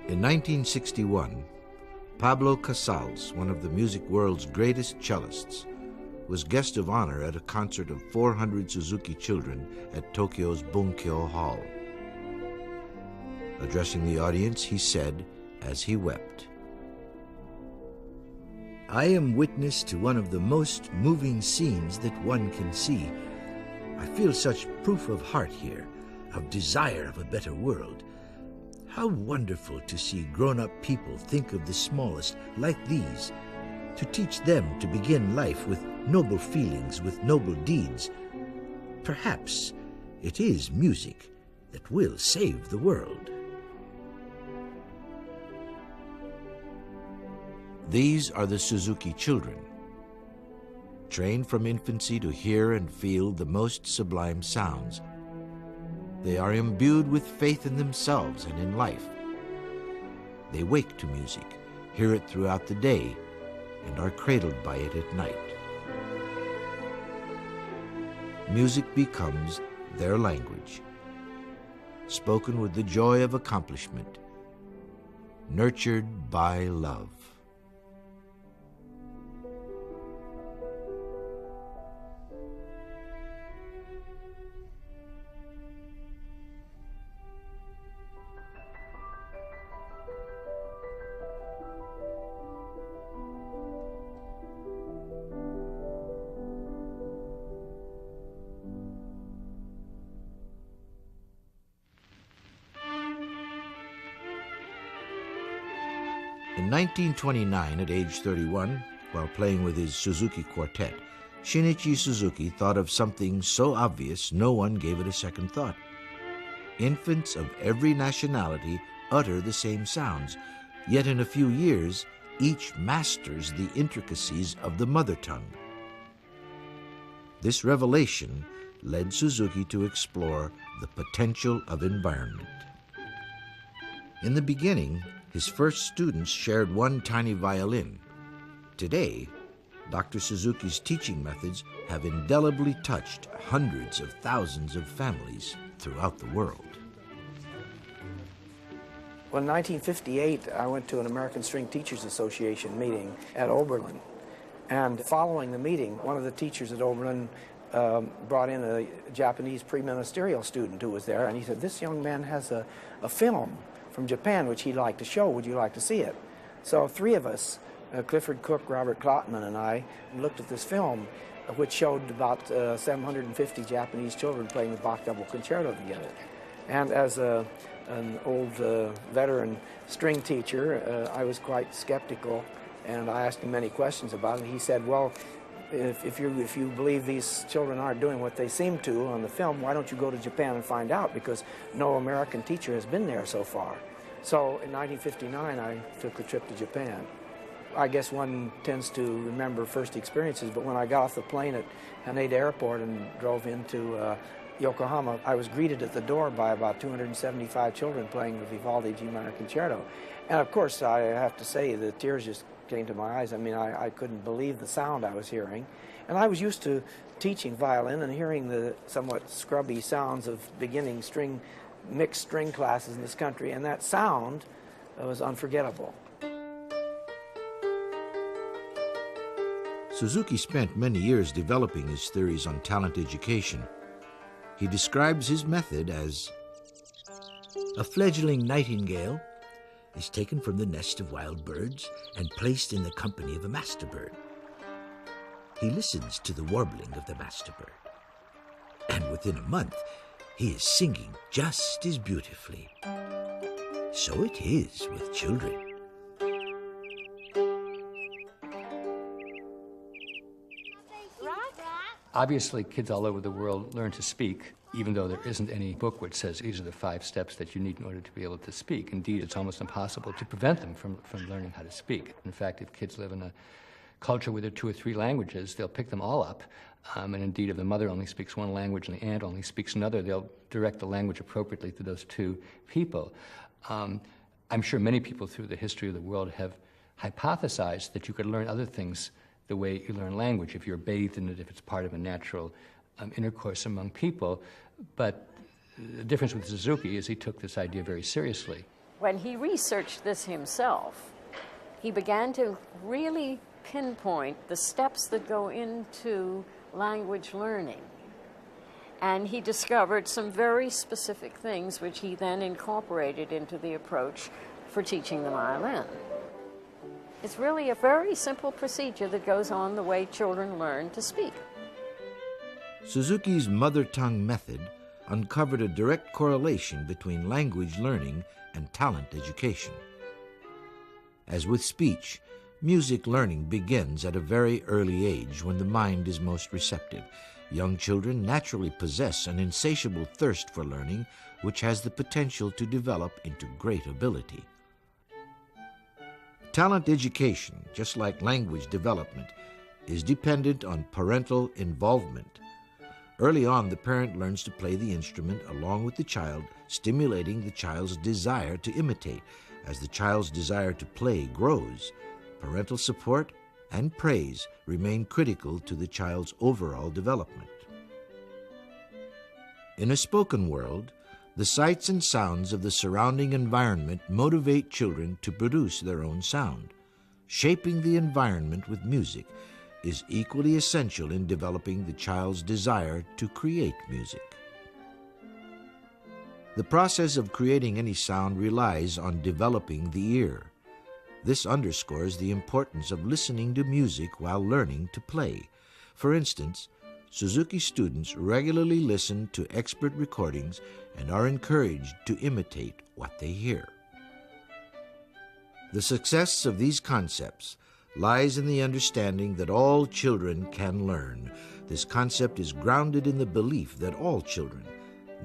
In 1961, Pablo Casals, one of the music world's greatest cellists, was guest of honor at a concert of 400 Suzuki children at Tokyo's Bunkyo Hall. Addressing the audience, he said, as he wept, "I am witness to one of the most moving scenes that one can see. I feel such proof of heart here, of desire of a better world. How wonderful to see grown-up people think of the smallest like these, to teach them to begin life with noble feelings, with noble deeds. Perhaps it is music that will save the world." These are the Suzuki children, trained from infancy to hear and feel the most sublime sounds. They are imbued with faith in themselves and in life. They wake to music, hear it throughout the day, and are cradled by it at night. Music becomes their language, spoken with the joy of accomplishment, nurtured by love. In 1929, at age 31, while playing with his Suzuki quartet, Shinichi Suzuki thought of something so obvious no one gave it a second thought. Infants of every nationality utter the same sounds, yet in a few years, each masters the intricacies of the mother tongue. This revelation led Suzuki to explore the potential of environment. In the beginning, his first students shared one tiny violin. Today, Dr. Suzuki's teaching methods have indelibly touched hundreds of thousands of families throughout the world. Well, in 1958, I went to an American String Teachers Association meeting at Oberlin. And following the meeting, one of the teachers at Oberlin brought in a Japanese pre-ministerial student who was there, and he said, "This young man has a film from Japan which he'd like to show. Would you like to see it?" So three of us, Clifford Cook, Robert Klotman, and I, looked at this film, which showed about 750 Japanese children playing the Bach Double Concerto together. And as an old veteran string teacher, I was quite skeptical, and I asked him many questions about it. And he said, "Well, if you believe these children aren't doing what they seem to on the film, why don't you go to Japan and find out, because no American teacher has been there so far." So in 1959, I took a trip to Japan. I guess one tends to remember first experiences, but when I got off the plane at Haneda Airport and drove into Yokohama, I was greeted at the door by about 275 children playing the Vivaldi G minor concerto. And of course, I have to say, the tears just came to my eyes. I mean, I couldn't believe the sound I was hearing. And I was used to teaching violin and hearing the somewhat scrubby sounds of beginning mixed string classes in this country, and that sound was unforgettable. Suzuki spent many years developing his theories on talent education. He describes his method as a fledgling nightingale is taken from the nest of wild birds and placed in the company of a master bird. He listens to the warbling of the master bird, and within a month, he is singing just as beautifully. So it is with children. Obviously, kids all over the world learn to speak, even though there isn't any book which says these are the 5 steps that you need in order to be able to speak. Indeed, it's almost impossible to prevent them from learning how to speak. In fact, if kids live in a culture where there are 2 or 3 languages, they'll pick them all up. And indeed, if the mother only speaks one language and the aunt only speaks another, they'll direct the language appropriately to those 2 people. I'm sure many people through the history of the world have hypothesized that you could learn other things the way you learn language, if you're bathed in it, if it's part of a natural intercourse among people. But the difference with Suzuki is he took this idea very seriously. When he researched this himself, he began to really pinpoint the steps that go into language learning. And he discovered some very specific things which he then incorporated into the approach for teaching the violin. It's really a very simple procedure that goes on the way children learn to speak. Suzuki's mother tongue method uncovered a direct correlation between language learning and talent education. As with speech, music learning begins at a very early age when the mind is most receptive. Young children naturally possess an insatiable thirst for learning, which has the potential to develop into great ability. Talent education, just like language development, is dependent on parental involvement. Early on, the parent learns to play the instrument along with the child, stimulating the child's desire to imitate. As the child's desire to play grows, parental support and praise remain critical to the child's overall development. In a spoken world, the sights and sounds of the surrounding environment motivate children to produce their own sound. Shaping the environment with music is equally essential in developing the child's desire to create music. The process of creating any sound relies on developing the ear. This underscores the importance of listening to music while learning to play. For instance, Suzuki students regularly listen to expert recordings and are encouraged to imitate what they hear. The success of these concepts lies in the understanding that all children can learn. This concept is grounded in the belief that all children,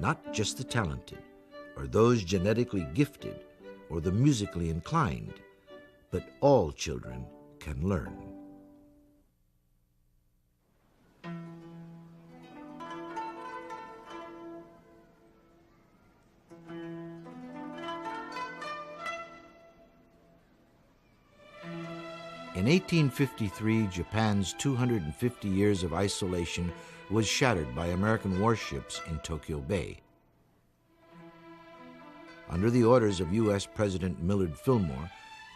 not just the talented, or those genetically gifted, or the musically inclined, but all children can learn. In 1853, Japan's 250 years of isolation was shattered by American warships in Tokyo Bay. Under the orders of U.S. President Millard Fillmore,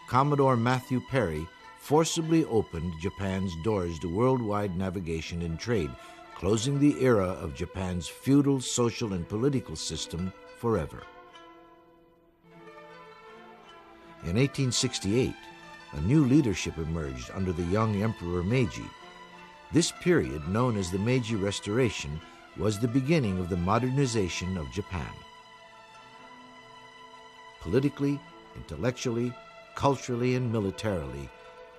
Commodore Matthew Perry forcibly opened Japan's doors to worldwide navigation and trade, closing the era of Japan's feudal social and political system forever. In 1868, a new leadership emerged under the young Emperor Meiji. This period, known as the Meiji Restoration, was the beginning of the modernization of Japan. Politically, intellectually, culturally, and militarily,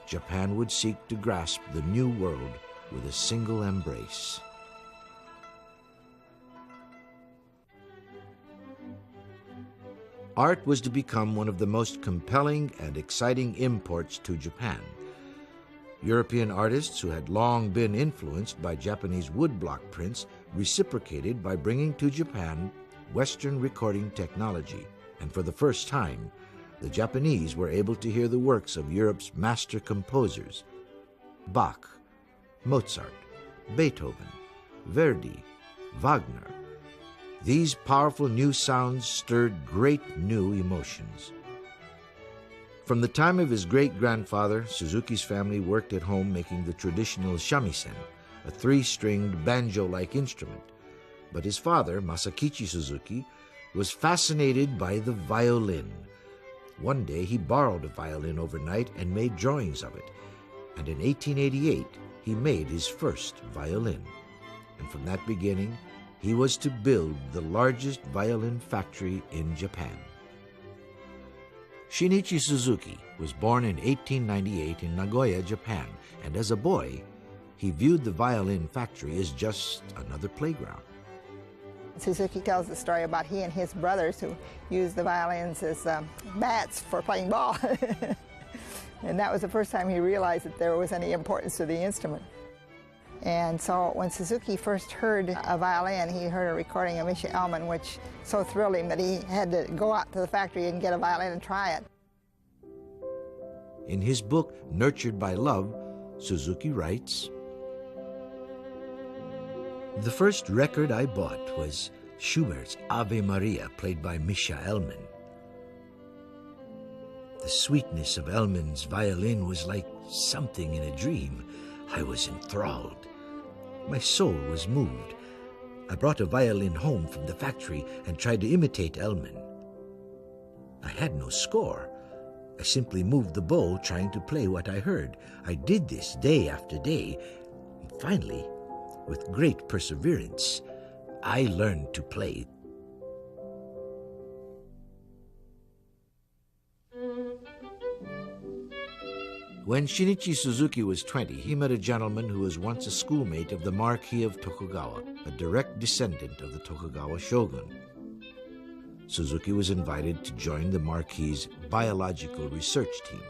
Japan would seek to grasp the new world with a single embrace. Art was to become one of the most compelling and exciting imports to Japan. European artists who had long been influenced by Japanese woodblock prints reciprocated by bringing to Japan Western recording technology, and for the first time, the Japanese were able to hear the works of Europe's master composers: Bach, Mozart, Beethoven, Verdi, Wagner. These powerful new sounds stirred great new emotions. From the time of his great-grandfather, Suzuki's family worked at home making the traditional shamisen, a three-stringed banjo-like instrument. But his father, Masakichi Suzuki, was fascinated by the violin. One day he borrowed a violin overnight and made drawings of it. And in 1888, he made his first violin. And from that beginning, he was to build the largest violin factory in Japan. Shinichi Suzuki was born in 1898 in Nagoya, Japan, and as a boy, he viewed the violin factory as just another playground. Suzuki tells the story about he and his brothers who used the violins as bats for playing ball. And that was the first time he realized that there was any importance to the instrument. And so when Suzuki first heard a violin, he heard a recording of Misha Elman, which so thrilled him that he had to go out to the factory and get a violin and try it. In his book, Nurtured by Love, Suzuki writes, "The first record I bought was Schubert's Ave Maria, played by Misha Elman. The sweetness of Elman's violin was like something in a dream. I was enthralled. My soul was moved. I brought a violin home from the factory and tried to imitate Elman. I had no score. I simply moved the bow, trying to play what I heard. I did this day after day. And finally, with great perseverance, I learned to play. When Shinichi Suzuki was 20, he met a gentleman who was once a schoolmate of the Marquis of Tokugawa, a direct descendant of the Tokugawa shogun. Suzuki was invited to join the Marquis's biological research team.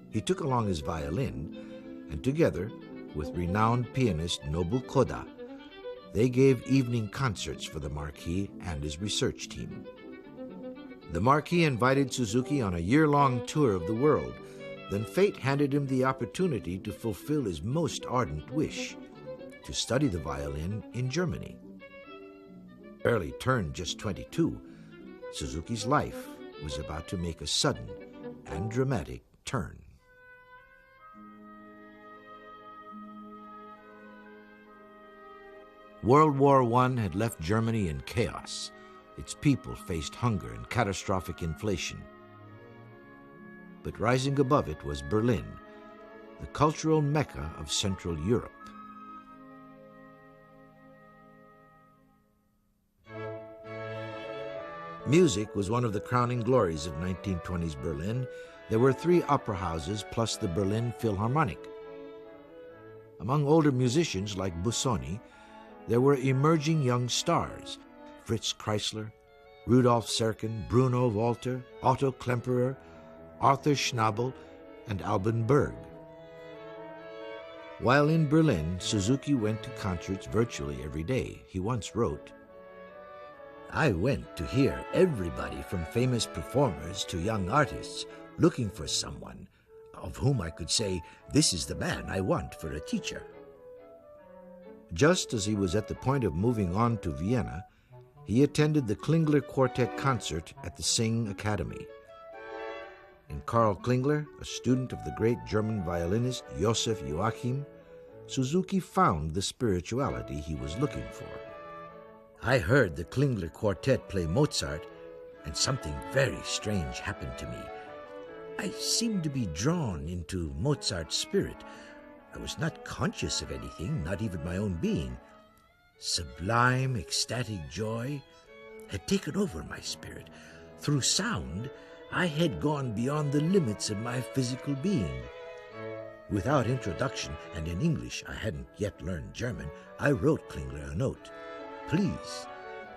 He took along his violin, and together with renowned pianist Nobu Koda, they gave evening concerts for the Marquis and his research team. The Marquis invited Suzuki on a year-long tour of the world. Then fate handed him the opportunity to fulfill his most ardent wish, to study the violin in Germany. Barely turned just 22, Suzuki's life was about to make a sudden and dramatic turn. World War I had left Germany in chaos. Its people faced hunger and catastrophic inflation. But rising above it was Berlin, the cultural mecca of Central Europe. Music was one of the crowning glories of 1920s Berlin. There were 3 opera houses plus the Berlin Philharmonic. Among older musicians like Busoni, there were emerging young stars: Fritz Kreisler, Rudolf Serkin, Bruno Walter, Otto Klemperer, Arthur Schnabel, and Alban Berg. While in Berlin, Suzuki went to concerts virtually every day. He once wrote, I went to hear everybody from famous performers to young artists, looking for someone of whom I could say, this is the man I want for a teacher. Just as he was at the point of moving on to Vienna, he attended the Klingler Quartet concert at the Sing Academy. In Karl Klingler, a student of the great German violinist Joseph Joachim, Suzuki found the spirituality he was looking for. I heard the Klingler Quartet play Mozart, and something very strange happened to me. I seemed to be drawn into Mozart's spirit. I was not conscious of anything, not even my own being. Sublime, ecstatic joy had taken over my spirit. Through sound, I had gone beyond the limits of my physical being. Without introduction, and in English, I hadn't yet learned German, I wrote Klingler a note. Please,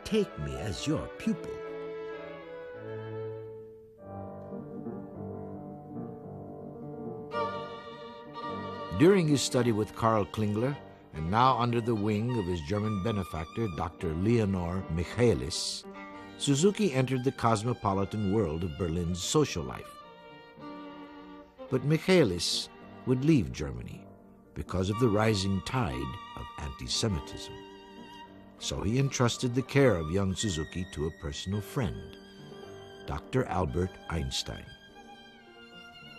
take me as your pupil. During his study with Karl Klingler, and now under the wing of his German benefactor, Dr. Leonor Michaelis, Suzuki entered the cosmopolitan world of Berlin's social life. But Michaelis would leave Germany because of the rising tide of anti-Semitism. So he entrusted the care of young Suzuki to a personal friend, Dr. Albert Einstein.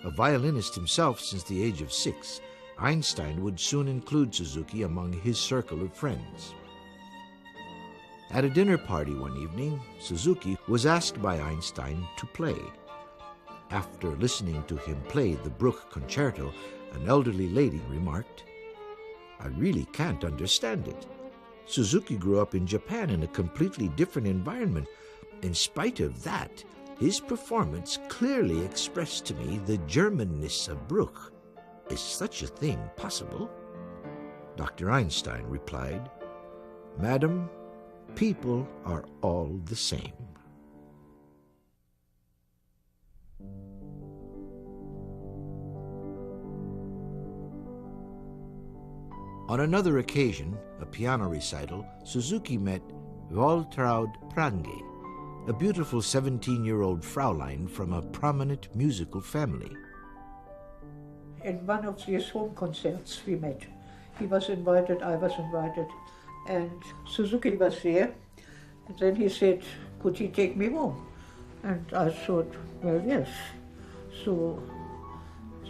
A violinist himself since the age of 6, Einstein would soon include Suzuki among his circle of friends. At a dinner party one evening, Suzuki was asked by Einstein to play. After listening to him play the Bruch Concerto, an elderly lady remarked, "I really can't understand it. Suzuki grew up in Japan in a completely different environment. In spite of that, his performance clearly expressed to me the Germanness of Bruch. Is such a thing possible?" Dr. Einstein replied, "Madam, people are all the same." On another occasion, a piano recital, Suzuki met Waltraud Prange, a beautiful 17-year-old Fraulein from a prominent musical family. In one of these home concerts we met. He was invited, I was invited, and Suzuki was there. And then he said, could he take me home? And I thought, well, yes. So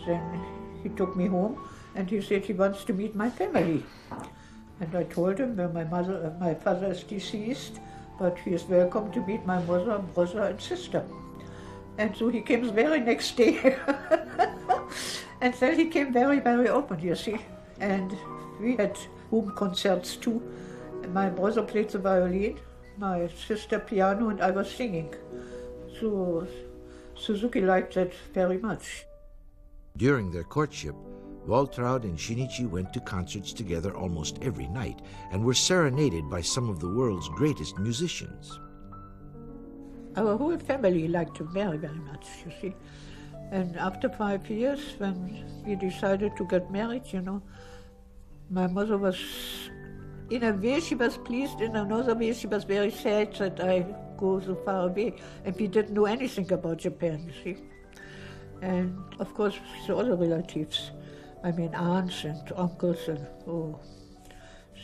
then he took me home and he said he wants to meet my family. And I told him, well, my father is deceased, but he is welcome to meet my mother, brother, and sister. And so he came the very next day. And then he came very, very open, you see. And we had home concerts too. My brother played the violin, my sister piano, and I was singing. So Suzuki liked that very much. During their courtship, Waltraud and Shinichi went to concerts together almost every night and were serenaded by some of the world's greatest musicians. Our whole family liked him very, very much, you see. And after 5 years, when we decided to get married, you know, my mother was, in a way she was pleased, in another way she was very sad that I go so far away. And we didn't know anything about Japan, you see. And of course, the other relatives, I mean aunts and uncles, and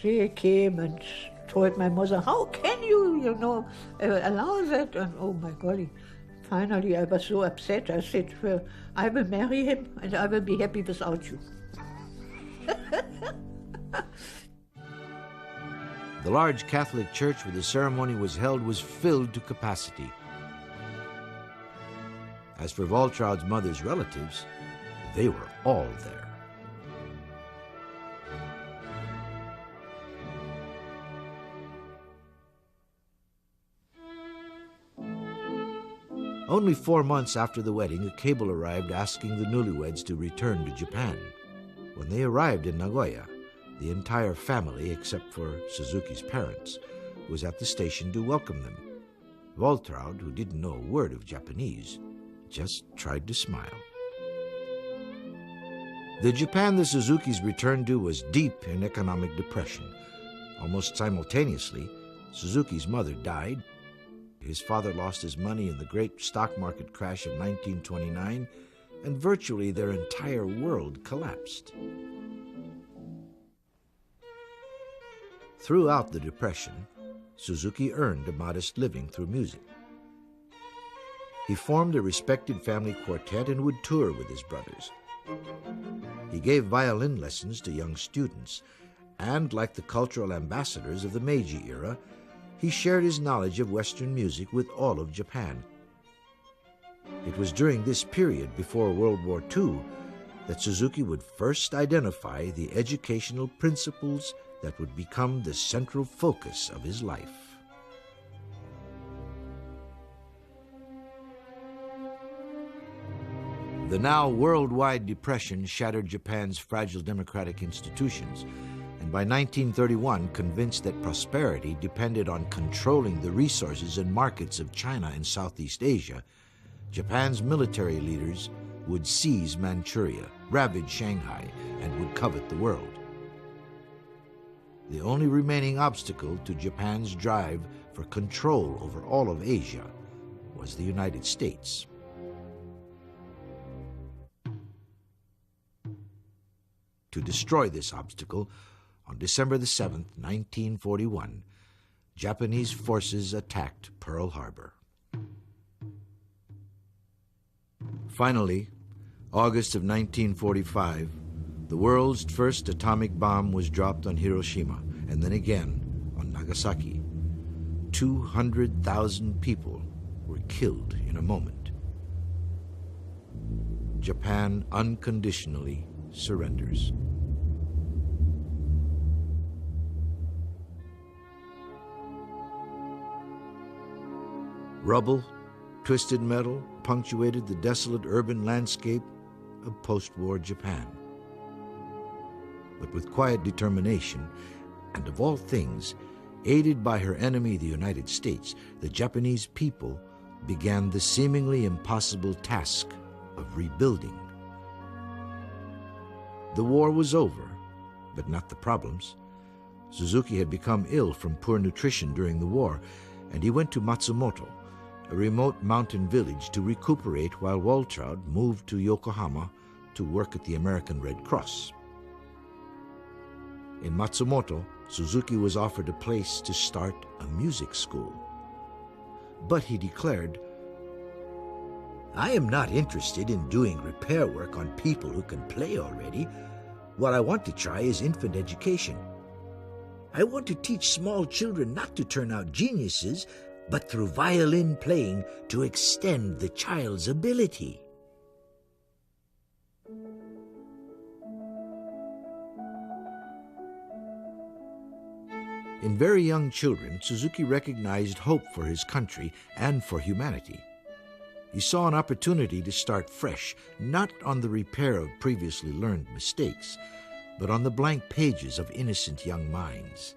they came and told my mother, how can you, allow that? And oh my golly, finally I was so upset. I said, well, I will marry him and I will be happy without you. The large Catholic church where the ceremony was held was filled to capacity. As for Waltraud's mother's relatives, they were all there. Only 4 months after the wedding, a cable arrived asking the newlyweds to return to Japan. When they arrived in Nagoya, the entire family, except for Suzuki's parents, was at the station to welcome them. Waltraud, who didn't know a word of Japanese, just tried to smile. The Japan the Suzukis returned to was deep in economic depression. Almost simultaneously, Suzuki's mother died. His father lost his money in the great stock market crash of 1929, and virtually their entire world collapsed. Throughout the Depression, Suzuki earned a modest living through music. He formed a respected family quartet and would tour with his brothers. He gave violin lessons to young students, and like the cultural ambassadors of the Meiji era, he shared his knowledge of Western music with all of Japan. It was during this period, before World War II, that Suzuki would first identify the educational principles that would become the central focus of his life. The now worldwide depression shattered Japan's fragile democratic institutions, and by 1931 convinced that prosperity depended on controlling the resources and markets of China and Southeast Asia, Japan's military leaders would seize Manchuria, ravage Shanghai, and would covet the world. The only remaining obstacle to Japan's drive for control over all of Asia was the United States. To destroy this obstacle, on December the 7th, 1941, Japanese forces attacked Pearl Harbor. Finally, August of 1945, the world's first atomic bomb was dropped on Hiroshima, and then again on Nagasaki. 200,000 people were killed in a moment. Japan unconditionally surrenders. Rubble, twisted metal punctuated the desolate urban landscape of post-war Japan. But with quiet determination, and of all things, aided by her enemy, the United States, the Japanese people began the seemingly impossible task of rebuilding. The war was over, but not the problems. Suzuki had become ill from poor nutrition during the war, and he went to Matsumoto, a remote mountain village, to recuperate while Waltraud moved to Yokohama to work at the American Red Cross. In Matsumoto, Suzuki was offered a place to start a music school. But he declared, I am not interested in doing repair work on people who can play already. What I want to try is infant education. I want to teach small children not to turn out geniuses, but through violin playing to extend the child's ability. In very young children, Suzuki recognized hope for his country and for humanity. He saw an opportunity to start fresh, not on the repair of previously learned mistakes, but on the blank pages of innocent young minds.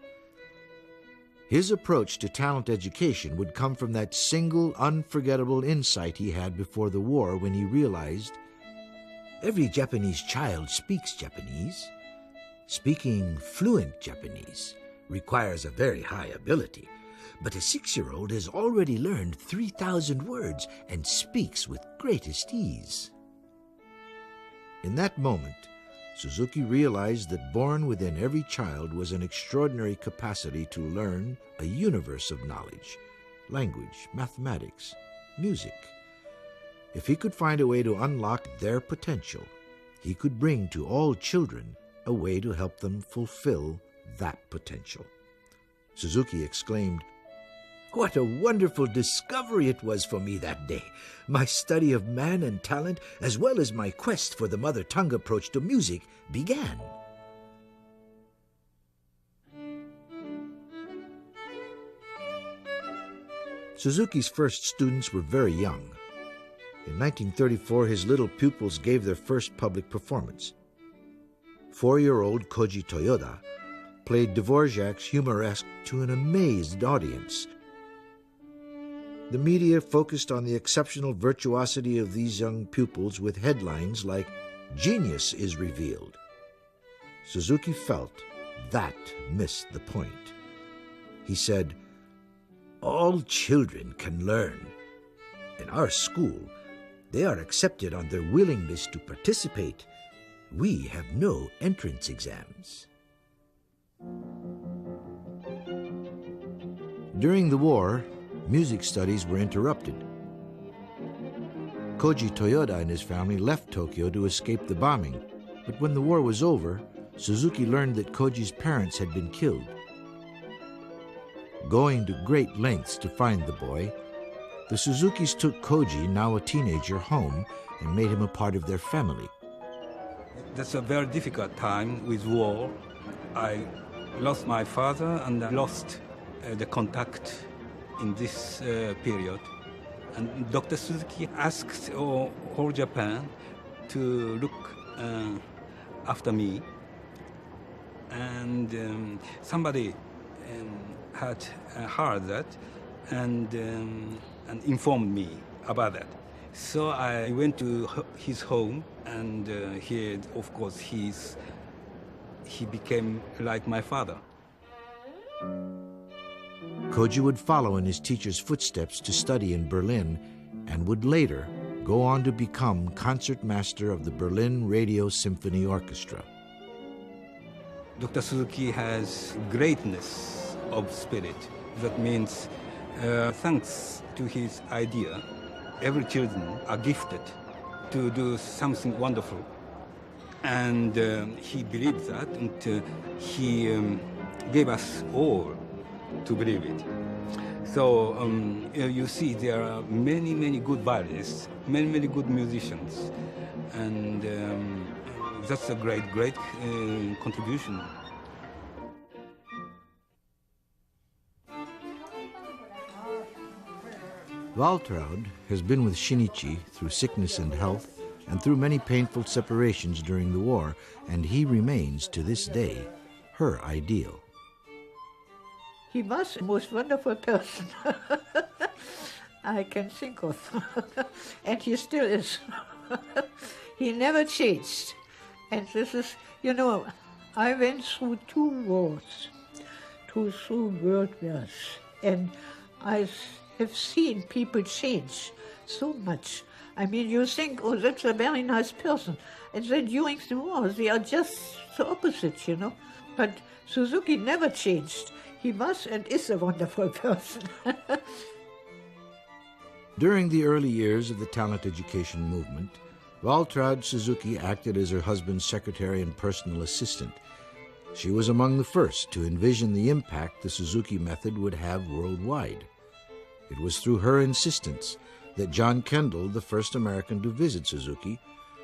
His approach to talent education would come from that single, unforgettable insight he had before the war when he realized every Japanese child speaks Japanese. Speaking fluent Japanese requires a very high ability, but a 6-year-old has already learned 3,000 words and speaks with greatest ease. In that moment, Suzuki realized that born within every child was an extraordinary capacity to learn a universe of knowledge, language, mathematics, music. If he could find a way to unlock their potential, he could bring to all children a way to help them fulfill that potential. Suzuki exclaimed, "What a wonderful discovery it was for me that day! My study of man and talent, as well as my quest for the mother tongue approach to music, began." Suzuki's first students were very young. In 1934, his little pupils gave their first public performance. 4-year-old Koji Toyoda played Dvorak's Humoresque to an amazed audience. The media focused on the exceptional virtuosity of these young pupils with headlines like, "Genius is revealed." Suzuki felt that missed the point. He said, "All children can learn. In our school, they are accepted on their willingness to participate. We have no entrance exams." During the war, music studies were interrupted. Koji Toyoda and his family left Tokyo to escape the bombing, but when the war was over, Suzuki learned that Koji's parents had been killed. Going to great lengths to find the boy, the Suzukis took Koji, now a teenager, home and made him a part of their family. That's a very difficult time with war. I lost my father and I lost the contact in this period. And Dr. Suzuki asked whole Japan to look after me. And somebody had heard that and informed me about that. So I went to his home, and here, of course, he became like my father. Koji would follow in his teacher's footsteps to study in Berlin and would later go on to become concertmaster of the Berlin Radio Symphony Orchestra. Dr. Suzuki has greatness of spirit. That means, thanks to his idea, every children are gifted to do something wonderful. And he believed that, and he gave us all to believe it. So you see, there are many, many good violinists, many, many good musicians, and that's a great, great contribution. Waltraud has been with Shinichi through sickness and health and through many painful separations during the war, and he remains to this day her ideal. He was the most wonderful person I can think of. And he still is. He never changed. And this is, you know, I went through 2 wars, through world wars, and I have seen people change so much. I mean, you think, oh, that's a very nice person. And then during the war, they are just the opposite, you know. But Suzuki never changed. He was and is a wonderful person. During the early years of the talent education movement, Waltraud Suzuki acted as her husband's secretary and personal assistant. She was among the first to envision the impact the Suzuki method would have worldwide. It was through her insistence that John Kendall, the first American to visit Suzuki,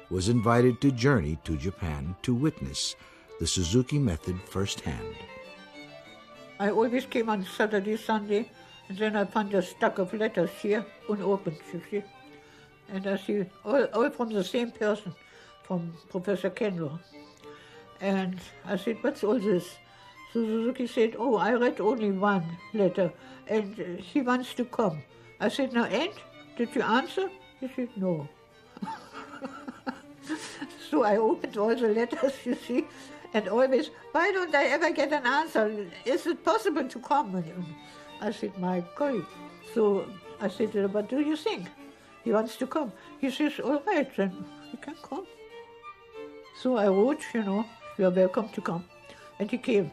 was invited to journey to Japan to witness the Suzuki method firsthand. I always came on Saturday, Sunday, and then I found a stack of letters here, unopened, you see. And I see all from the same person, from Professor Kendall. And I said, what's all this? So Suzuki said, oh, I read only one letter, and he wants to come. I said, now, and? Did you answer? He said, no. So I opened all the letters, you see, and always, why don't I ever get an answer? Is it possible to come? I said, my God. So I said, what do you think? He wants to come. He says, all right, then he can come. So I wrote, you are welcome to come. And he came.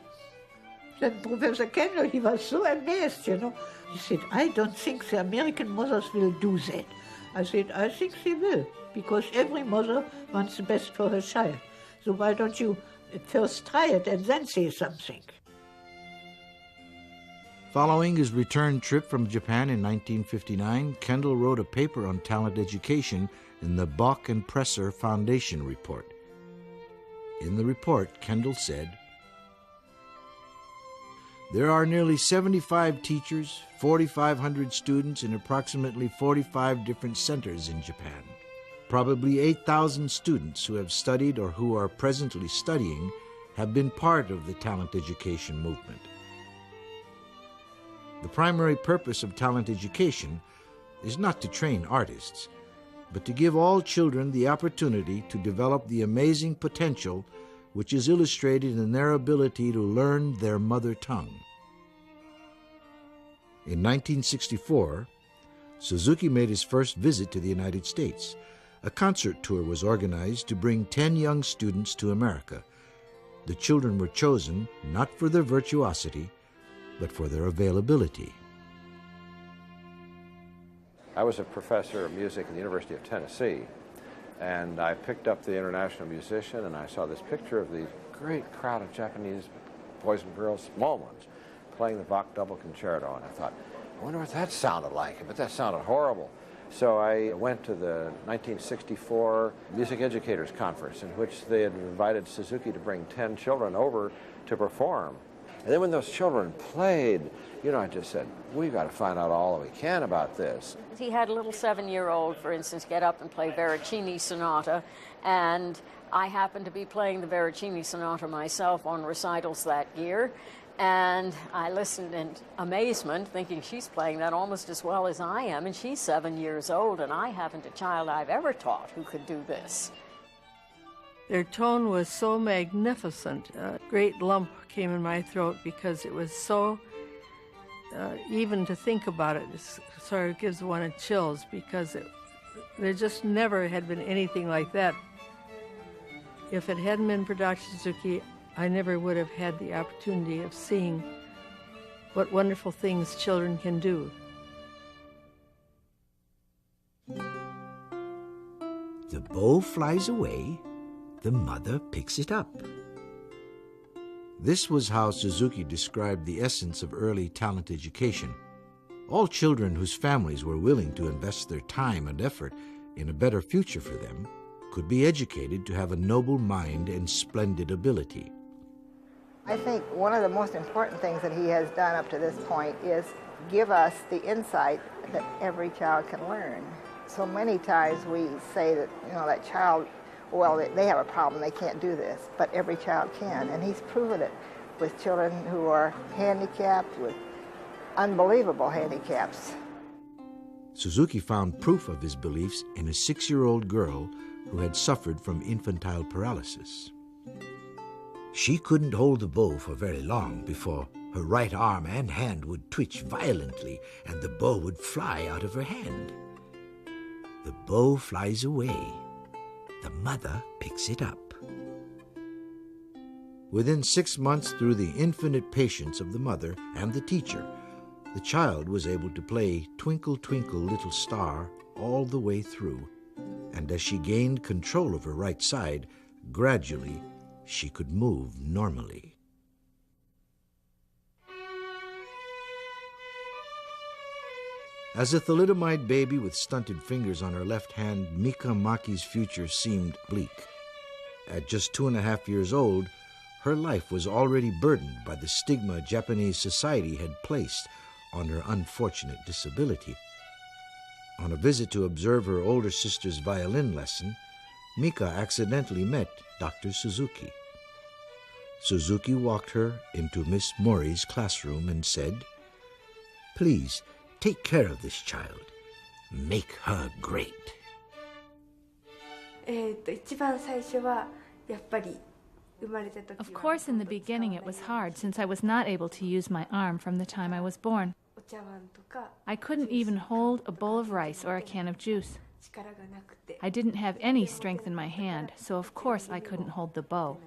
Then Professor Kendall, he was so amazed, He said, I don't think the American mothers will do that. I said, I think they will, because every mother wants the best for her child. So why don't you first try it and then say something? Following his return trip from Japan in 1959, Kendall wrote a paper on talent education in the Bach and Presser Foundation report. In the report, Kendall said, there are nearly 75 teachers, 4,500 students in approximately 45 different centers in Japan. Probably 8,000 students who have studied or who are presently studying have been part of the talent education movement. The primary purpose of talent education is not to train artists, but to give all children the opportunity to develop the amazing potential which is illustrated in their ability to learn their mother tongue. In 1964, Suzuki made his first visit to the United States. A concert tour was organized to bring 10 young students to America. The children were chosen not for their virtuosity, but for their availability. I was a professor of music at the University of Tennessee, and I picked up the international musician, and I saw this picture of the great crowd of Japanese boys and girls, small ones, playing the Bach double concerto, and I thought, I wonder what that sounded like, but that sounded horrible. So I went to the 1964 Music Educators Conference, in which they had invited Suzuki to bring 10 children over to perform. And then when those children played, I just said, we've got to find out all that we can about this. He had a little 7-year-old, for instance, get up and play Veracini Sonata, and I happened to be playing the Veracini Sonata myself on recitals that year, and I listened in amazement, thinking she's playing that almost as well as I am, and she's 7 years old, and I haven't a child I've ever taught who could do this. Their tone was so magnificent. A great lump came in my throat because it was so, even to think about it, it sort of gives one a chills, because there just never had been anything like that. If it hadn't been for Dr. Suzuki, I never would have had the opportunity of seeing what wonderful things children can do. The bow flies away, the mother picks it up. This was how Suzuki described the essence of early talent education. All children whose families were willing to invest their time and effort in a better future for them could be educated to have a noble mind and splendid ability. I think one of the most important things that he has done up to this point is give us the insight that every child can learn. So many times we say that, that child, well, they have a problem, they can't do this, but every child can, and he's proven it with children who are handicapped, with unbelievable handicaps. Suzuki found proof of his beliefs in a 6-year-old girl who had suffered from infantile paralysis. She couldn't hold the bow for very long before her right arm and hand would twitch violently and the bow would fly out of her hand. The bow flies away. The mother picks it up. Within 6 months, through the infinite patience of the mother and the teacher, The child was able to play Twinkle, Twinkle, Little Star all the way through, and as she gained control of her right side, gradually she could move normally. As a thalidomide baby with stunted fingers on her left hand, Mika Maki's future seemed bleak. At just 2.5 years old, her life was already burdened by the stigma Japanese society had placed on her unfortunate disability. On a visit to observe her older sister's violin lesson, Mika accidentally met Dr. Suzuki. Suzuki walked her into Miss Mori's classroom and said, "Please, take care of this child. Make her great." Of course, in the beginning it was hard since I was not able to use my arm from the time I was born. I couldn't even hold a bowl of rice or a can of juice. I didn't have any strength in my hand, so of course I couldn't hold the bow.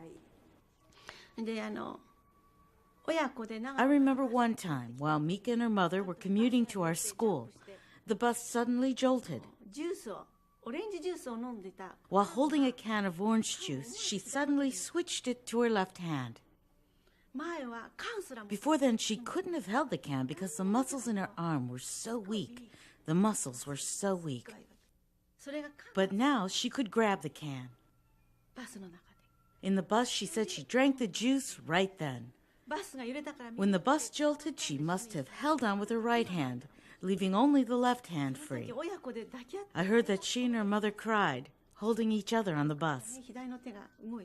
I remember one time while Mika and her mother were commuting to our school, the bus suddenly jolted. While holding a can of orange juice, she suddenly switched it to her left hand. Before then, she couldn't have held the can because the muscles in her arm were so weak. The muscles were so weak. But now she could grab the can. In the bus, she said she drank the juice right then. When the bus jolted, she must have held on with her right hand, leaving only the left hand free. I heard that she and her mother cried, holding each other on the bus.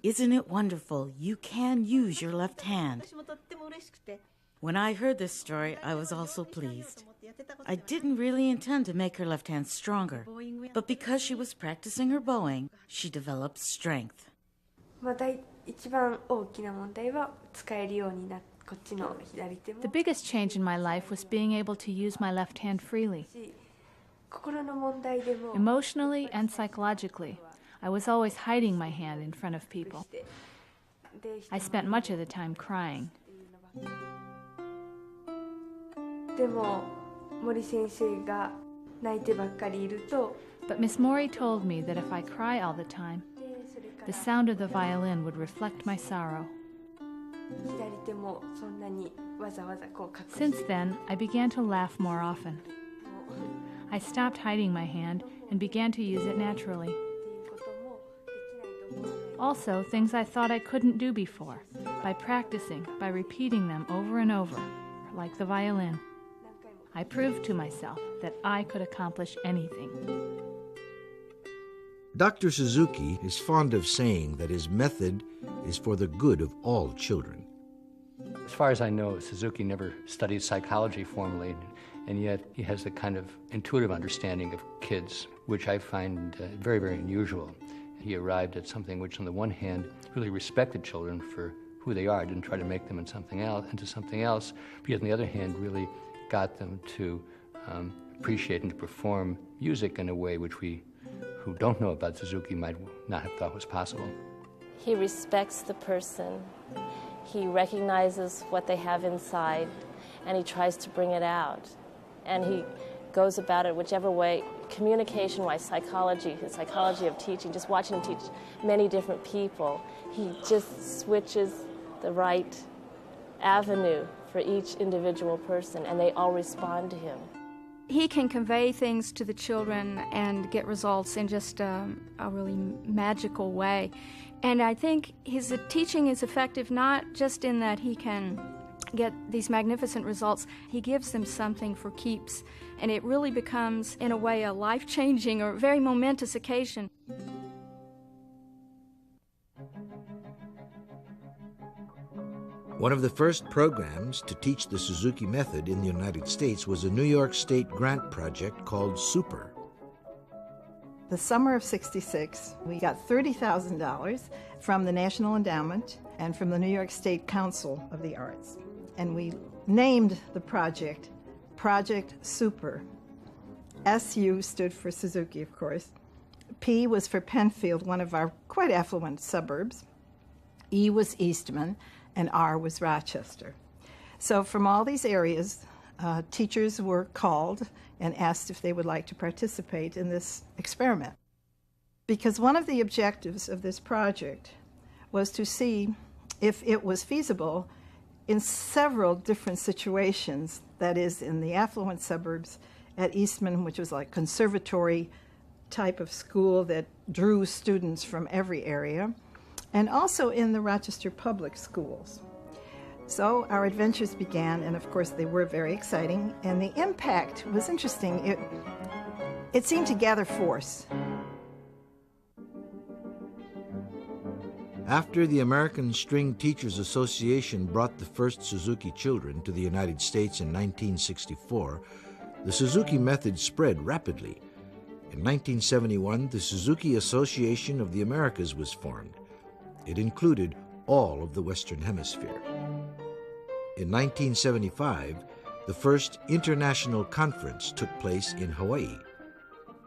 Isn't it wonderful? You can use your left hand. When I heard this story, I was also pleased. I didn't really intend to make her left hand stronger, but because she was practicing her bowing, she developed strength. The biggest change in my life was being able to use my left hand freely. Emotionally and psychologically, I was always hiding my hand in front of people. I spent much of the time crying. But Miss Mori told me that if I cry all the time, the sound of the violin would reflect my sorrow. Since then, I began to laugh more often. I stopped hiding my hand and began to use it naturally. Also, things I thought I couldn't do before, by practicing, by repeating them over and over, like the violin. I proved to myself that I could accomplish anything. Dr. Suzuki is fond of saying that his method is for the good of all children. As far as I know, Suzuki never studied psychology formally, and yet he has a kind of intuitive understanding of kids, which I find very, very unusual. He arrived at something which, on the one hand, really respected children for who they are, didn't try to make them into something else, but yet on the other hand, really got them to appreciate and to perform music in a way which we who don't know about Suzuki might not have thought was possible. He respects the person. He recognizes what they have inside, and he tries to bring it out. And he goes about it whichever way, communication-wise, psychology, his psychology of teaching, just watching him teach many different people. He just switches the right avenue for each individual person, and they all respond to him. He can convey things to the children and get results in just a really magical way. And I think his teaching is effective not just in that he can get these magnificent results, he gives them something for keeps. And it really becomes, in a way, a life-changing or very momentous occasion. One of the first programs to teach the Suzuki method in the United States was a New York State grant project called Super. The summer of '66, we got $30,000 from the National Endowment and from the New York State Council of the Arts. And we named the project Project Super. SU stood for Suzuki, of course. P was for Penfield, one of our quite affluent suburbs. E was Eastman, and R was Rochester. So from all these areas, teachers were called and asked if they would like to participate in this experiment. Because one of the objectives of this project was to see if it was feasible in several different situations, that is, in the affluent suburbs at Eastman, which was like conservatory type of school that drew students from every area, and also in the Rochester public schools. So our adventures began, and of course they were very exciting, and the impact was interesting. It seemed to gather force. After the American String Teachers Association brought the first Suzuki children to the United States in 1964, the Suzuki method spread rapidly. In 1971, the Suzuki Association of the Americas was formed. It included all of the Western Hemisphere. In 1975, the first international conference took place in Hawaii.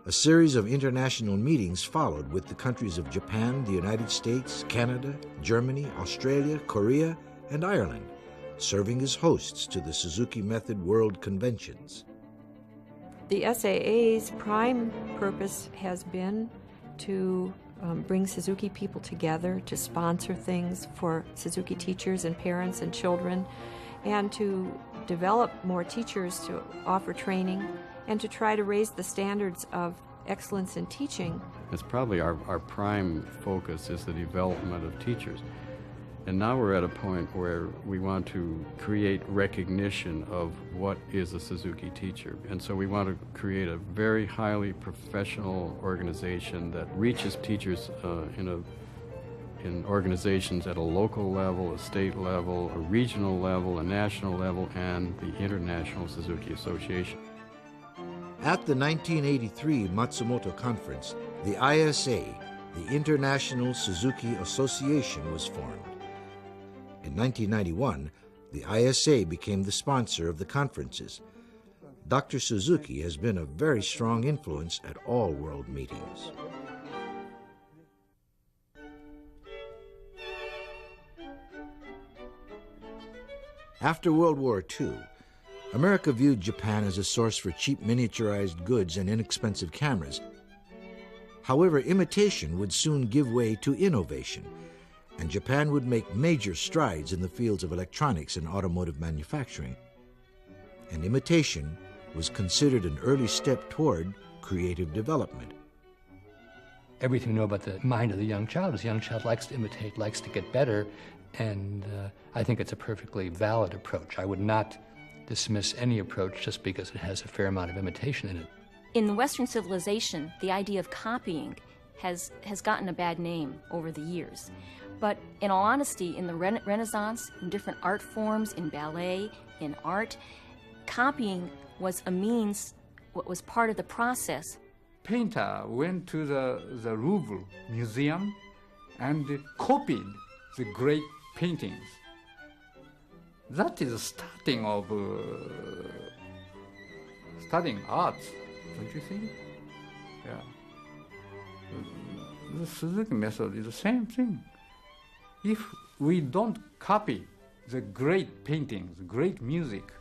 A series of international meetings followed with the countries of Japan, the United States, Canada, Germany, Australia, Korea, and Ireland, serving as hosts to the Suzuki Method World Conventions. The SAA's prime purpose has been to bring Suzuki people together, to sponsor things for Suzuki teachers and parents and children, and to develop more teachers to offer training, and to try to raise the standards of excellence in teaching. It's probably our prime focus is the development of teachers. And now we're at a point where we want to create recognition of what is a Suzuki teacher. And so we want to create a very highly professional organization that reaches teachers in organizations at a local level, a state level, a regional level, a national level, and the International Suzuki Association. At the 1983 Matsumoto Conference, the ISA, the International Suzuki Association, was formed. In 1991, the ISA became the sponsor of the conferences. Dr. Suzuki has been a very strong influence at all world meetings. After World War II, America viewed Japan as a source for cheap miniaturized goods and inexpensive cameras. However, imitation would soon give way to innovation, and Japan would make major strides in the fields of electronics and automotive manufacturing. And imitation was considered an early step toward creative development. Everything we know about the mind of the young child is the young child likes to imitate, likes to get better, and I think it's a perfectly valid approach. I would not dismiss any approach just because it has a fair amount of imitation in it. In the Western civilization, the idea of copying has gotten a bad name over the years. But in all honesty, in the Renaissance, in different art forms, in ballet, in art, copying was a means, what was part of the process. Painter went to the Louvre Museum and copied the great paintings. That is starting of studying arts, don't you think? Yeah. The Suzuki method is the same thing. If we don't copy the great paintings, great music,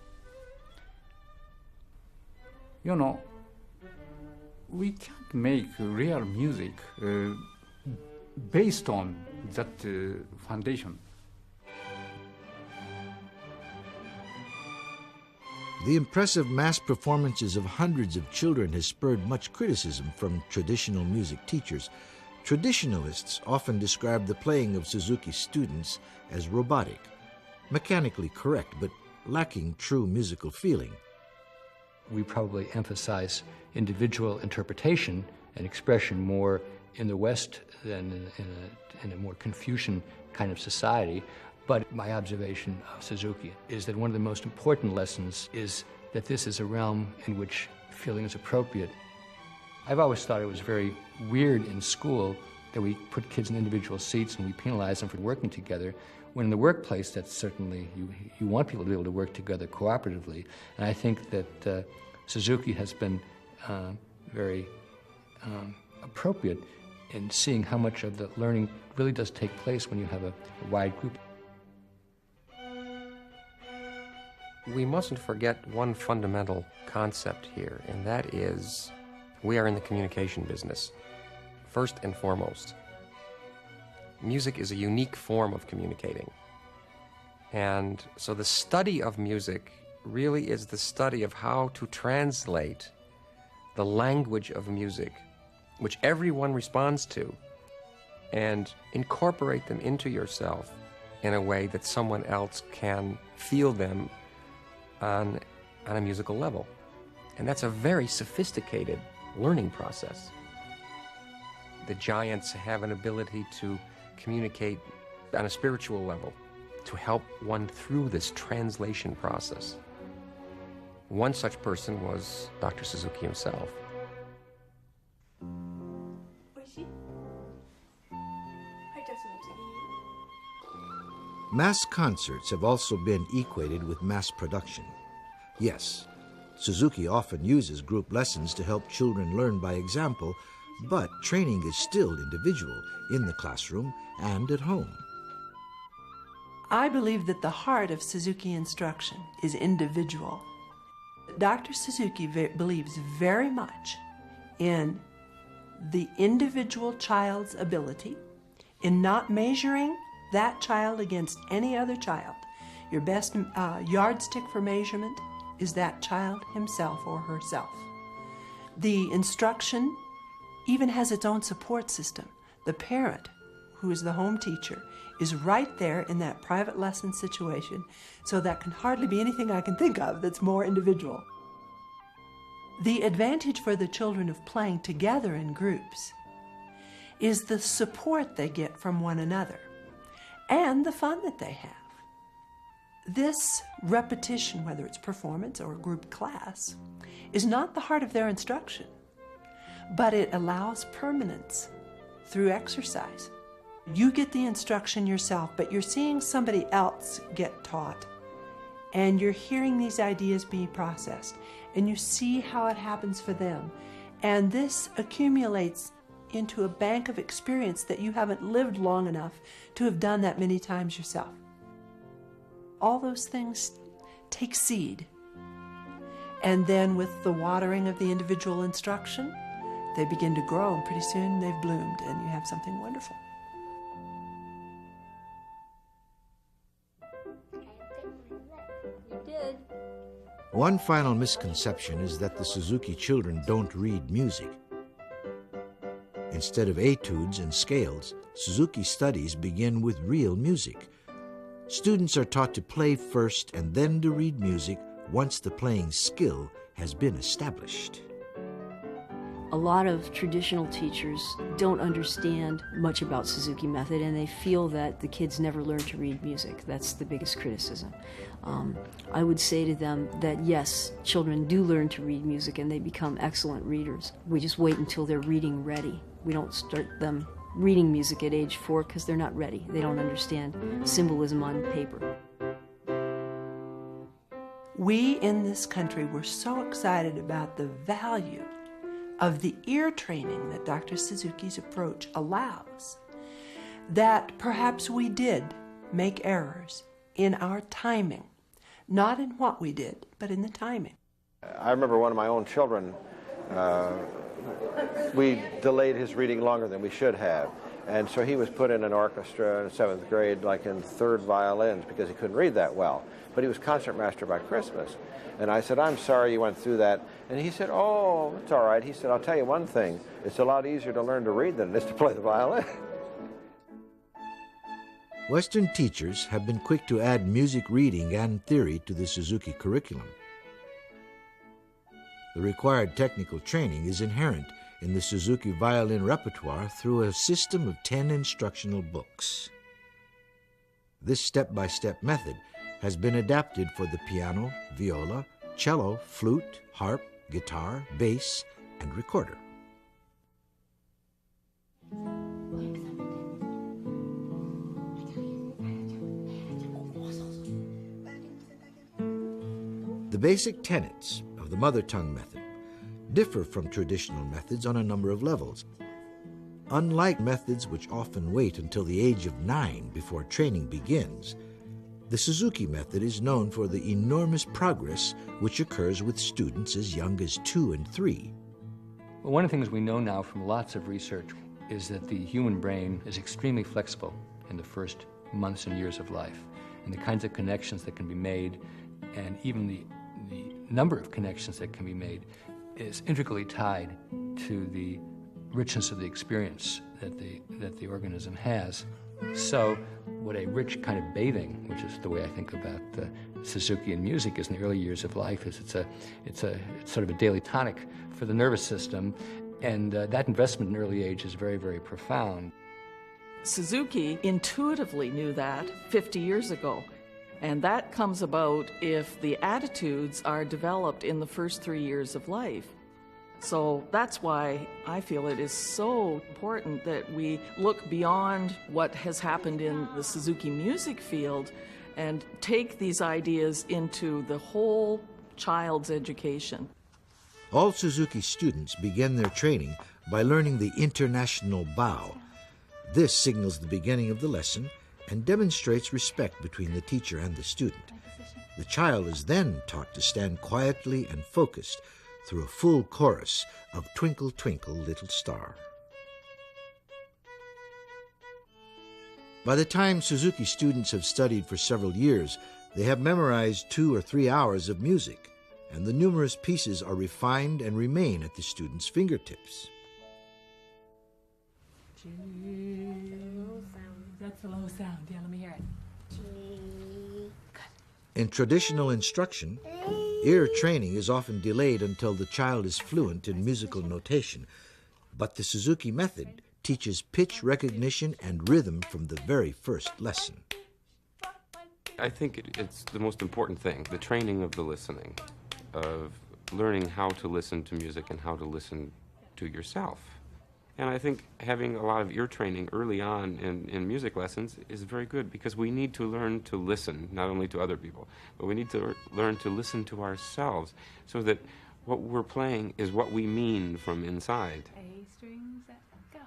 you know, we can't make real music based on that foundation. The impressive mass performances of hundreds of children has spurred much criticism from traditional music teachers. Traditionalists often describe the playing of Suzuki students as robotic, mechanically correct, but lacking true musical feeling. We probably emphasize individual interpretation and expression more in the West than in a more Confucian kind of society. But my observation of Suzuki is that one of the most important lessons is that this is a realm in which feeling is appropriate. I've always thought it was very weird in school that we put kids in individual seats and we penalize them for working together, when in the workplace, that's certainly, you want people to be able to work together cooperatively. And I think that Suzuki has been very appropriate in seeing how much of the learning really does take place when you have a wide group. We mustn't forget one fundamental concept here, and that is we are in the communication business, first and foremost. Music is a unique form of communicating. And so the study of music really is the study of how to translate the language of music, which everyone responds to, and incorporate them into yourself in a way that someone else can feel them on a musical level. And that's a very sophisticated learning process. The giants have an ability to communicate on a spiritual level to help one through this translation process. One such person was Dr. Suzuki himself. Mass concerts have also been equated with mass production. Yes, Suzuki often uses group lessons to help children learn by example, but training is still individual in the classroom and at home. I believe that the heart of Suzuki instruction is individual. Dr. Suzuki believes very much in the individual child's ability, in not measuring that child against any other child. Your best yardstick for measurement is that child himself or herself. The instruction even has its own support system. The parent, who is the home teacher, is right there in that private lesson situation, so that can hardly be anything I can think of that's more individual. The advantage for the children of playing together in groups is the support they get from one another and the fun that they have. This repetition, whether it's performance or a group class, is not the heart of their instruction, but it allows permanence through exercise. You get the instruction yourself, but you're seeing somebody else get taught, and you're hearing these ideas being processed, and you see how it happens for them. And this accumulates into a bank of experience that you haven't lived long enough to have done that many times yourself. All those things take seed. And then with the watering of the individual instruction, they begin to grow, and pretty soon they've bloomed, and you have something wonderful. One final misconception is that the Suzuki children don't read music. Instead of etudes and scales, Suzuki studies begin with real music. Students are taught to play first and then to read music once the playing skill has been established. A lot of traditional teachers don't understand much about Suzuki method, and they feel that the kids never learn to read music. That's the biggest criticism. I would say to them that yes, children do learn to read music and they become excellent readers. We just wait until they're reading ready. We don't start them reading music at age 4 because they're not ready. They don't understand symbolism on paper. We in this country were so excited about the value of the ear training that Dr. Suzuki's approach allows, that perhaps we did make errors in our timing, not in what we did, but in the timing. I remember one of my own children, we delayed his reading longer than we should have, and so he was put in an orchestra in 7th grade, like in 3rd violins, because he couldn't read that well. But he was concertmaster by Christmas. And I said, I'm sorry you went through that. And he said, oh, it's all right. He said, I'll tell you one thing. It's a lot easier to learn to read than it is to play the violin. Western teachers have been quick to add music reading and theory to the Suzuki curriculum. The required technical training is inherent in the Suzuki violin repertoire through a system of 10 instructional books. This step-by-step method has been adapted for the piano, viola, cello, flute, harp, guitar, bass, and recorder. The basic tenets of the mother tongue method differ from traditional methods on a number of levels. Unlike methods which often wait until the age of 9 before training begins, The Suzuki method is known for the enormous progress which occurs with students as young as 2 and 3. Well, one of the things we know now from lots of research is that the human brain is extremely flexible in the first months and years of life, and the kinds of connections that can be made, and even the number of connections that can be made, is intricately tied to the richness of the experience that the organism has. So what a rich kind of bathing, which is the way I think about Suzuki and music, is in the early years of life, is it's sort of a daily tonic for the nervous system, and that investment in early age is very, very profound. Suzuki intuitively knew that 50 years ago, and that comes about if the attitudes are developed in the first 3 years of life. So that's why I feel it is so important that we look beyond what has happened in the Suzuki music field and take these ideas into the whole child's education. All Suzuki students begin their training by learning the international bow. This signals the beginning of the lesson and demonstrates respect between the teacher and the student. The child is then taught to stand quietly and focused through a full chorus of Twinkle, Twinkle, Little Star. By the time Suzuki students have studied for several years, they have memorized 2 or 3 hours of music, and the numerous pieces are refined and remain at the students' fingertips. That's a low sound. Yeah, let me hear it. In traditional instruction, ear training is often delayed until the child is fluent in musical notation, but the Suzuki method teaches pitch recognition and rhythm from the very first lesson. I think it's the most important thing, the training of the listening, of learning how to listen to music and how to listen to yourself. And I think having a lot of ear training early on in music lessons is very good, because we need to learn to listen, not only to other people, but we need to learn to listen to ourselves, so that what we're playing is what we mean from inside. A strings, go.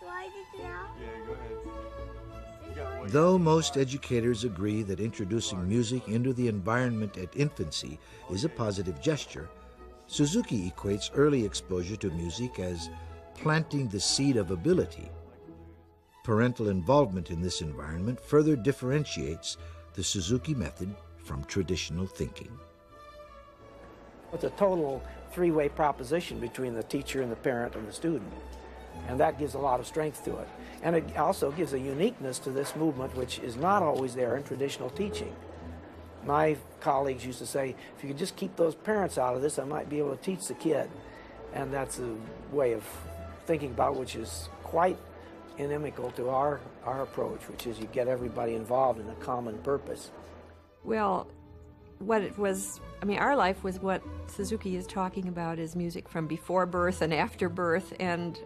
Do I get to now? Yeah, go ahead. Though most educators agree that introducing music into the environment at infancy is a positive gesture, Suzuki equates early exposure to music as planting the seed of ability. Parental involvement in this environment further differentiates the Suzuki method from traditional thinking. It's a total three-way proposition between the teacher and the parent and the student, and that gives a lot of strength to it. And it also gives a uniqueness to this movement which is not always there in traditional teaching. My colleagues used to say, if you could just keep those parents out of this, I might be able to teach the kid. And that's a way of thinking about which is quite inimical to our approach, which is you get everybody involved in a common purpose. Well, what it was, I mean, our life was what Suzuki is talking about is music from before birth and after birth, and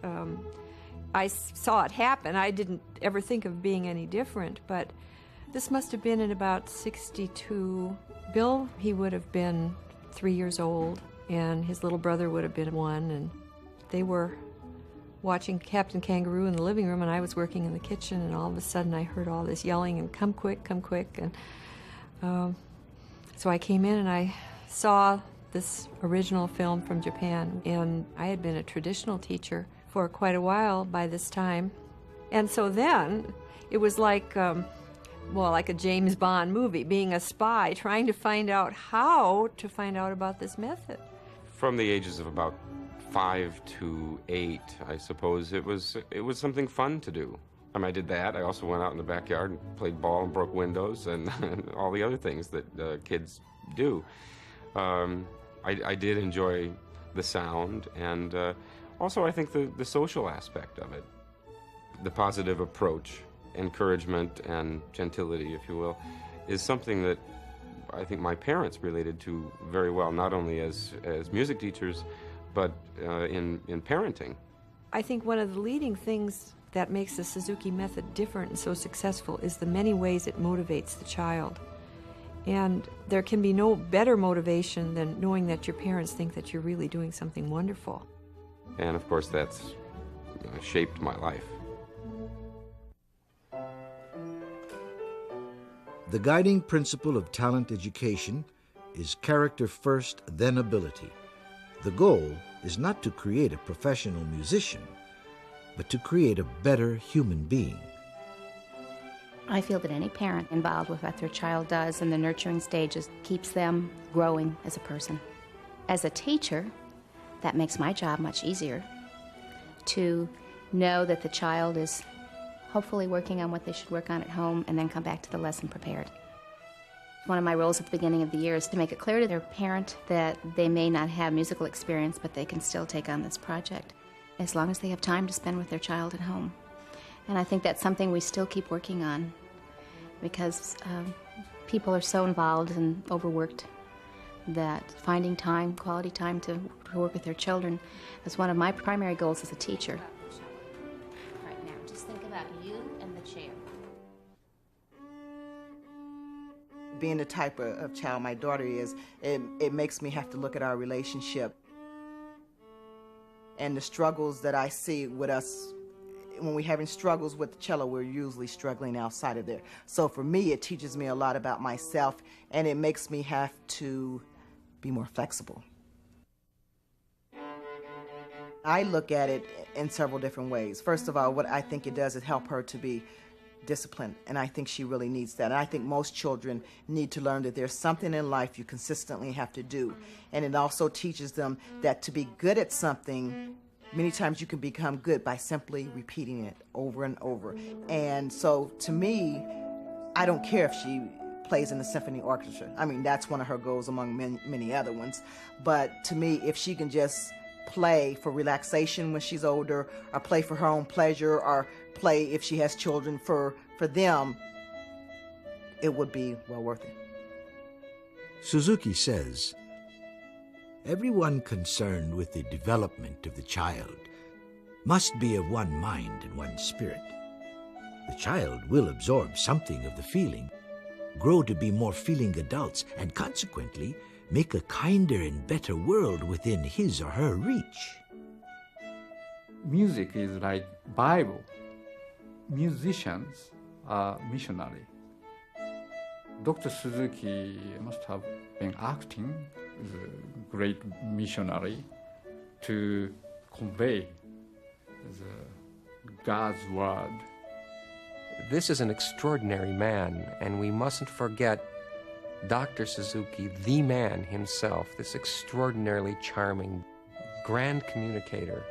I saw it happen. I didn't ever think of being any different, but this must have been in about 62. Bill, he would have been 3 years old, and his little brother would have been 1, and they were watching Captain Kangaroo in the living room, and I was working in the kitchen, and all of a sudden I heard all this yelling and come quick, and so I came in and I saw this original film from Japan, and I had been a traditional teacher for quite a while by this time, and so then it was like like a James Bond movie, being a spy, trying to find out how to find out about this method. From the ages of about 5 to 8, I suppose, it was something fun to do. I mean, I did that. I also went out in the backyard and played ball and broke windows and all the other things that kids do. I did enjoy the sound, and also I think the social aspect of it, the positive approach, encouragement and gentility, if you will, is something that I think my parents related to very well, not only as music teachers, but in parenting. I think one of the leading things that makes the Suzuki method different and so successful is the many ways it motivates the child. And there can be no better motivation than knowing that your parents think that you're really doing something wonderful. And of course that's shaped my life. The guiding principle of talent education is character first, then ability. The goal is not to create a professional musician, but to create a better human being. I feel that any parent involved with what their child does in the nurturing stages keeps them growing as a person. As a teacher, that makes my job much easier to know that the child is hopefully working on what they should work on at home and then come back to the lesson prepared. One of my roles at the beginning of the year is to make it clear to their parent that they may not have musical experience, but they can still take on this project as long as they have time to spend with their child at home. And I think that's something we still keep working on because people are so involved and overworked that finding time, quality time to work with their children is one of my primary goals as a teacher. Right now, just think about you and the chair. Being the type of child my daughter is, it makes me have to look at our relationship and the struggles that I see with us. When we're having struggles with the cello, we're usually struggling outside of there. So for me, it teaches me a lot about myself, and it makes me have to be more flexible. I look at it in several different ways. First of all, what I think it does is help her to be disciplined, and I think she really needs that. And I think most children need to learn that there's something in life you consistently have to do. And it also teaches them that to be good at something, many times you can become good by simply repeating it over and over. And so to me, I don't care if she plays in the symphony orchestra. I mean, that's one of her goals among many other ones. But to me, if she can just play for relaxation when she's older, or play for her own pleasure, or play if she has children for them, it would be well worth it. Suzuki says, everyone concerned with the development of the child must be of one mind and one spirit. The child will absorb something of the feeling, grow to be more feeling adults, and consequently make a kinder and better world within his or her reach. Music is like Bible. Musicians are missionary. Dr. Suzuki must have been acting as a great missionary to convey God's word. This is an extraordinary man, and we mustn't forget Dr. Suzuki, the man himself, this extraordinarily charming, grand communicator.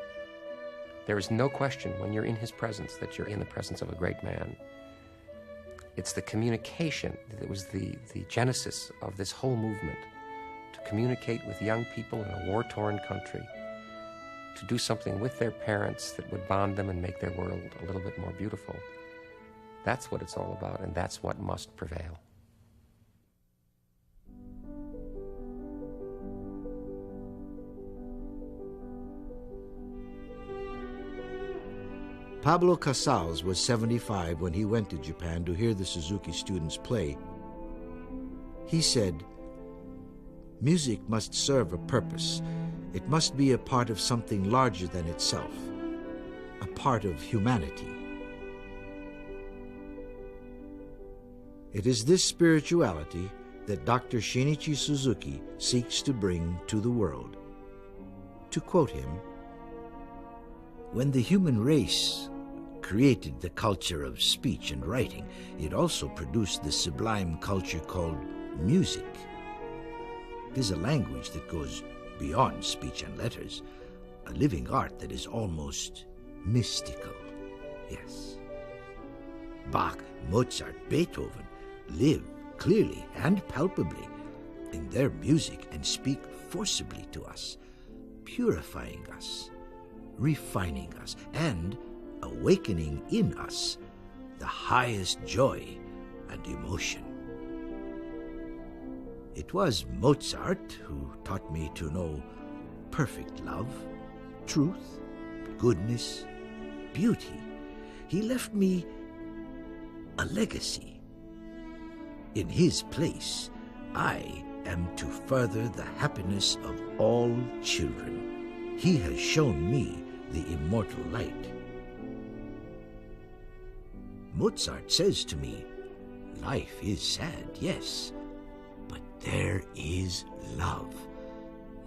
There is no question when you're in his presence that you're in the presence of a great man. It's the communication that was the genesis of this whole movement, to communicate with young people in a war-torn country, to do something with their parents that would bond them and make their world a little bit more beautiful. That's what it's all about, and that's what must prevail. Pablo Casals was 75 when he went to Japan to hear the Suzuki students play. He said, "Music must serve a purpose. It must be a part of something larger than itself, a part of humanity." It is this spirituality that Dr. Shinichi Suzuki seeks to bring to the world. To quote him, "When the human race created the culture of speech and writing, it also produced the sublime culture called music. It is a language that goes beyond speech and letters, a living art that is almost mystical. Yes. Bach, Mozart, Beethoven live clearly and palpably in their music and speak forcibly to us, purifying us, refining us, and awakening in us the highest joy and emotion. It was Mozart who taught me to know perfect love, truth, goodness, beauty. He left me a legacy. In his place, I am to further the happiness of all children. He has shown me the immortal light." Mozart says to me, Life is sad, yes, but there is love.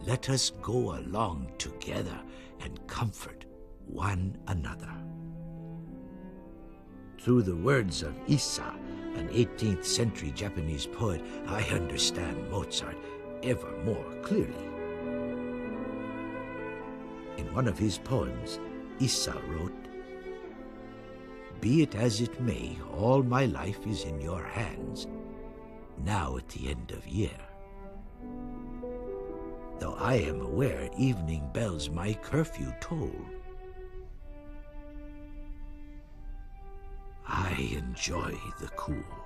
Let us go along together and comfort one another. Through the words of Issa, an 18th century Japanese poet, I understand Mozart ever more clearly. In one of his poems, Issa wrote, "Be it as it may, all my life is in your hands, now at the end of year. Though I am aware evening bells my curfew toll, I enjoy the cool."